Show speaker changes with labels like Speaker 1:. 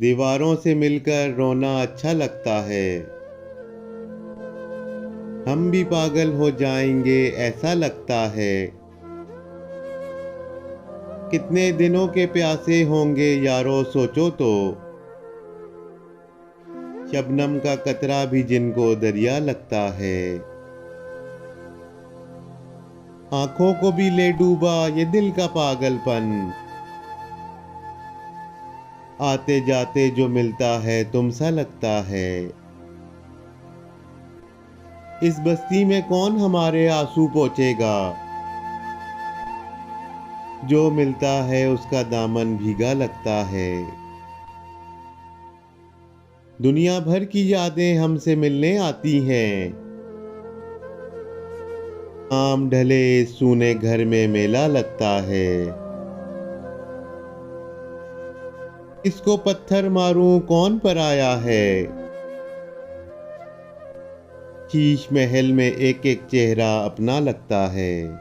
Speaker 1: दीवारों से मिलकर रोना अच्छा लगता है। हम भी पागल हो जाएंगे ऐसा लगता है। कितने दिनों के प्यासे होंगे यारो सोचो तो। शबनम का कतरा भी जिनको दरिया लगता है। आंखों को भी ले डूबा ये दिल का पागलपन। आते जाते जो मिलता है तुम सा लगता है। इस बस्ती में कौन हमारे आंसू पोंछेगा। जो मिलता है उसका दामन भीगा लगता है। दुनिया भर की यादें हमसे मिलने आती हैं। आम ढले सूने घर में मेला लगता है। इसको पत्थर मारूं कौन पराया है। शीश महल में एक एक चेहरा अपना लगता है।